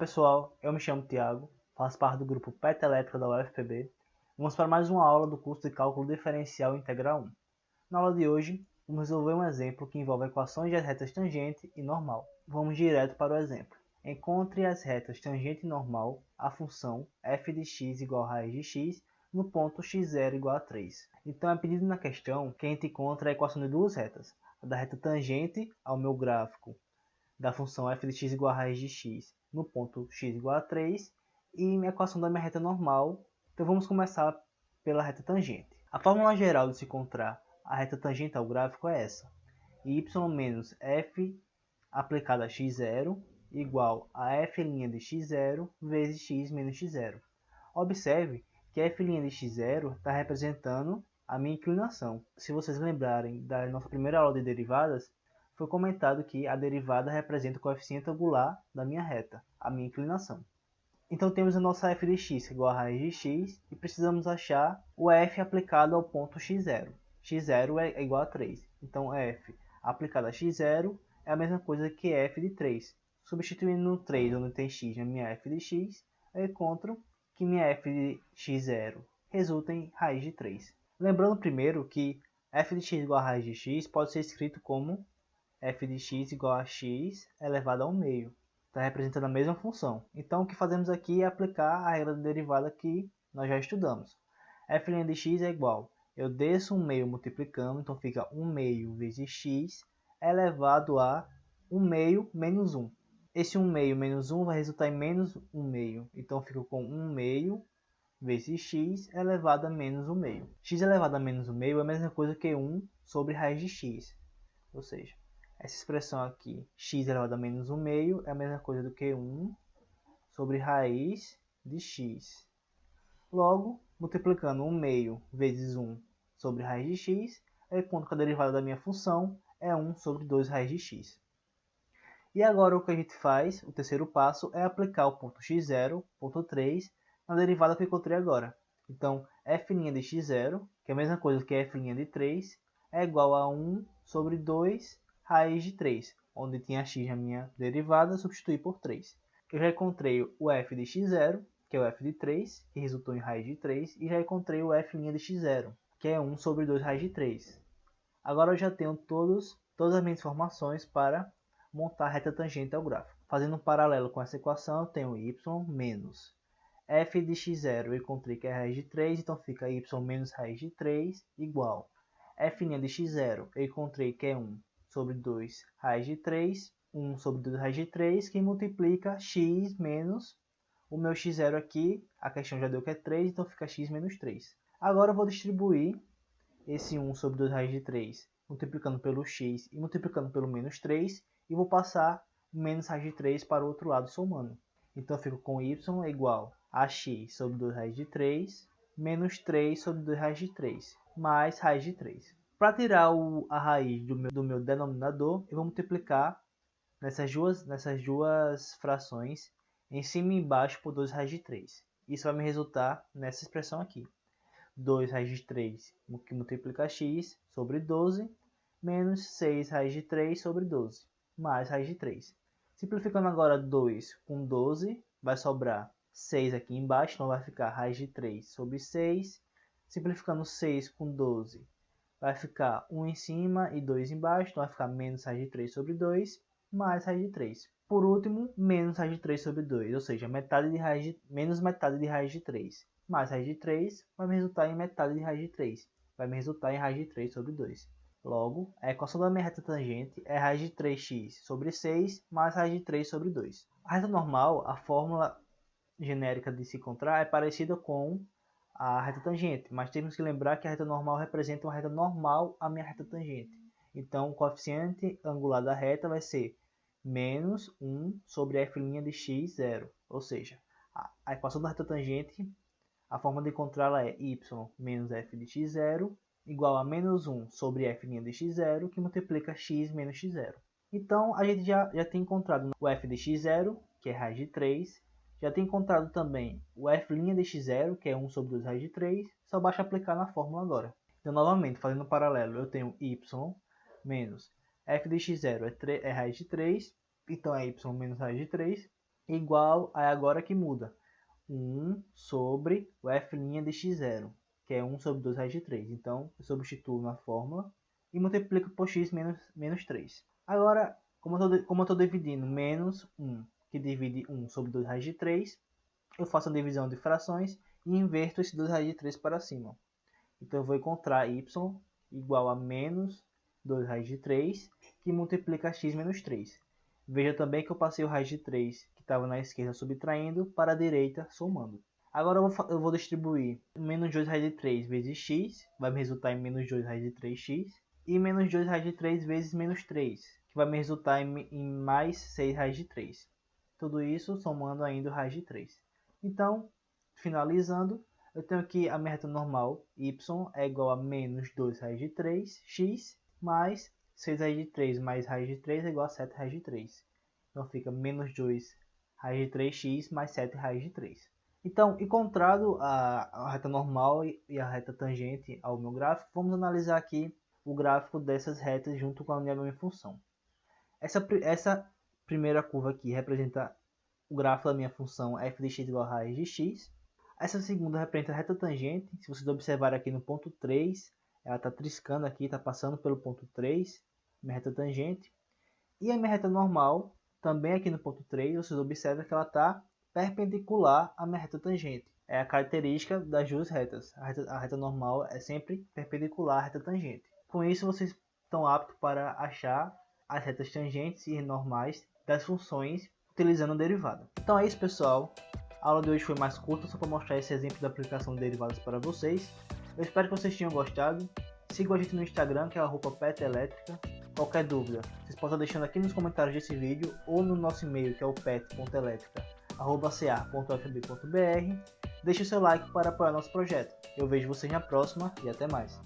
pessoal, eu me chamo Thiago, faço parte do grupo PET Elétrica da UFPB. Vamos para mais uma aula do curso de Cálculo Diferencial Integral 1. Na aula de hoje, vamos resolver um exemplo que envolve equações de retas tangente e normal. Vamos direto para o exemplo. Encontre as retas tangente e normal, a função f de x igual a raiz de x, no ponto x0 igual a 3. Então é pedido na questão que a gente encontre a equação de duas retas, a da reta tangente ao meu gráfico da função f de x igual a raiz de x no ponto x igual a 3 e a equação da minha reta normal. Então vamos começar pela reta tangente. A fórmula geral de se encontrar a reta tangente ao gráfico é essa: y menos f aplicado a x0 igual a f' de x0 vezes x menos x0. Observe que f' de x0 está representando a minha inclinação. Se vocês lembrarem da nossa primeira aula de derivadas, foi comentado que a derivada representa o coeficiente angular da minha reta, a minha inclinação. Então temos a nossa f de x igual a raiz de x e precisamos achar o f aplicado ao ponto x0. x0 é igual a 3. Então f aplicado a x0 é a mesma coisa que f de 3. Substituindo no 3 onde tem x na minha f de x, eu encontro que minha f de x0 resulta em raiz de 3. Lembrando primeiro que f de x igual a raiz de x pode ser escrito como f de x igual a x elevado ao meio. Está representando a mesma função. Então o que fazemos aqui é aplicar a regra da derivada que nós já estudamos. f' de x é igual, eu desço 1 meio multiplicando, então fica 1 meio vezes x elevado a 1 meio menos 1. Esse 1 meio menos 1 vai resultar em menos 1 meio. Então fico com 1 meio vezes x elevado a menos 1 meio. X elevado a menos 1 meio é a mesma coisa que 1 sobre raiz de x. Ou seja, essa expressão aqui, x elevado a menos 1 meio, é a mesma coisa do que 1 sobre raiz de x. Logo, multiplicando 1 meio vezes 1 sobre raiz de x, eu encontro que a derivada da minha função é 1 sobre 2 raiz de x. E agora o que a gente faz, o terceiro passo, é aplicar o ponto x0, ponto 3, na derivada que eu encontrei agora. Então, f' de x0, que é a mesma coisa que f' de 3, é igual a 1 sobre 2 raiz de 3, onde tinha x na minha derivada, substituir por 3. Eu já encontrei o f de x0, que é o f de 3, que resultou em raiz de 3, e já encontrei o f' de x0, que é 1 sobre 2 raiz de 3. Agora eu já tenho todas as minhas informações para montar a reta tangente ao gráfico. Fazendo um paralelo com essa equação, eu tenho y menos f de x0, eu encontrei que é raiz de 3, então fica y menos raiz de 3 igual f' de x0, eu encontrei que é 1 sobre 2 raiz de 3, 1 sobre 2 raiz de 3, que multiplica x menos o meu x0 aqui, a questão já deu que é 3, então fica x menos 3. Agora eu vou distribuir esse 1 sobre 2 raiz de 3, multiplicando pelo x e multiplicando pelo menos 3, e vou passar menos raiz de 3 para o outro lado somando. Então eu fico com y igual a x sobre 2 raiz de 3, menos 3 sobre 2 raiz de 3, mais raiz de 3. Para tirar a raiz do meu denominador, eu vou multiplicar nessas duas frações, em cima e embaixo, por 2 raiz de 3. Isso vai me resultar nessa expressão aqui. 2 raiz de 3, que multiplica x, sobre 12, menos 6 raiz de 3 sobre 12, mais raiz de 3. Simplificando agora 2 com 12, vai sobrar 6 aqui embaixo, então vai ficar raiz de 3 sobre 6. Simplificando 6 com 12, vai ficar 1 em cima e 2 embaixo, então vai ficar menos raiz de 3 sobre 2, mais raiz de 3. Por último, menos raiz de 3 sobre 2, ou seja, menos metade de raiz de 3. Mais raiz de 3 vai me resultar em metade de raiz de 3. Vai me resultar em raiz de 3 sobre 2. Logo, a equação da minha reta tangente é raiz de 3x sobre 6 mais raiz de 3 sobre 2. A reta normal, a fórmula genérica de se encontrar, é parecida com a reta tangente, mas temos que lembrar que a reta normal representa uma reta normal à minha reta tangente. Então, o coeficiente angular da reta vai ser menos 1 sobre f' de x0, ou seja, a equação da reta tangente, a forma de encontrá-la é y menos f de x0 igual a menos 1 sobre f' de x0, que multiplica x menos x0. Então, a gente já tem encontrado o f de x0, que é raiz de 3, já tem encontrado também o f' de x0, que é 1 sobre 2 raiz de 3, só basta aplicar na fórmula agora. Então, novamente, fazendo um paralelo, eu tenho y menos f de x0 é raiz de 3, então é y menos raiz de 3, igual a agora que muda. 1 sobre o f' de x0, que é 1 sobre 2 raiz de 3. Então, eu substituo na fórmula e multiplico por x menos 3. Agora, como eu estou dividindo menos 1, que divide 1 sobre 2 raiz de 3, eu faço a divisão de frações e inverto esse 2 raiz de 3 para cima. Então, eu vou encontrar y igual a menos 2 raiz de 3, que multiplica x menos 3. Veja também que eu passei o raiz de 3, que estava na esquerda subtraindo, para a direita somando. Agora eu vou distribuir menos 2 raiz de 3 vezes x, vai me resultar em menos 2 raiz de 3x, e menos 2 raiz de 3 vezes menos 3, que vai me resultar em mais 6 raiz de 3. Tudo isso somando ainda o raiz de 3. Então, finalizando, eu tenho aqui a minha reta normal, y é igual a menos 2 raiz de 3x, mais 6 raiz de 3 mais raiz de 3 é igual a 7 raiz de 3. Então fica menos 2 raiz de 3x mais 7 raiz de 3. Então, encontrado a reta normal e a reta tangente ao meu gráfico, vamos analisar aqui o gráfico dessas retas junto com a minha função. Essa primeira curva aqui representa o gráfico da minha função f de x igual a raiz de x. Essa segunda representa a reta tangente. Se vocês observarem aqui no ponto 3, ela está triscando aqui, está passando pelo ponto 3, minha reta tangente. E a minha reta normal, também aqui no ponto 3, vocês observam que ela está perpendicular à minha reta tangente. É a característica das duas retas. A reta normal é sempre perpendicular à reta tangente. Com isso, vocês estão aptos para achar as retas tangentes e normais das funções utilizando a derivada. Então é isso, pessoal. A aula de hoje foi mais curta, só para mostrar esse exemplo da aplicação de derivadas para vocês. Eu espero que vocês tenham gostado. Sigam a gente no Instagram, que é @petelétrica. Qualquer dúvida, vocês podem estar deixando aqui nos comentários desse vídeo ou no nosso e-mail, que é o pet.elétrica@ca.fb.br. Deixe o seu like para apoiar nosso projeto. Eu vejo vocês na próxima e até mais.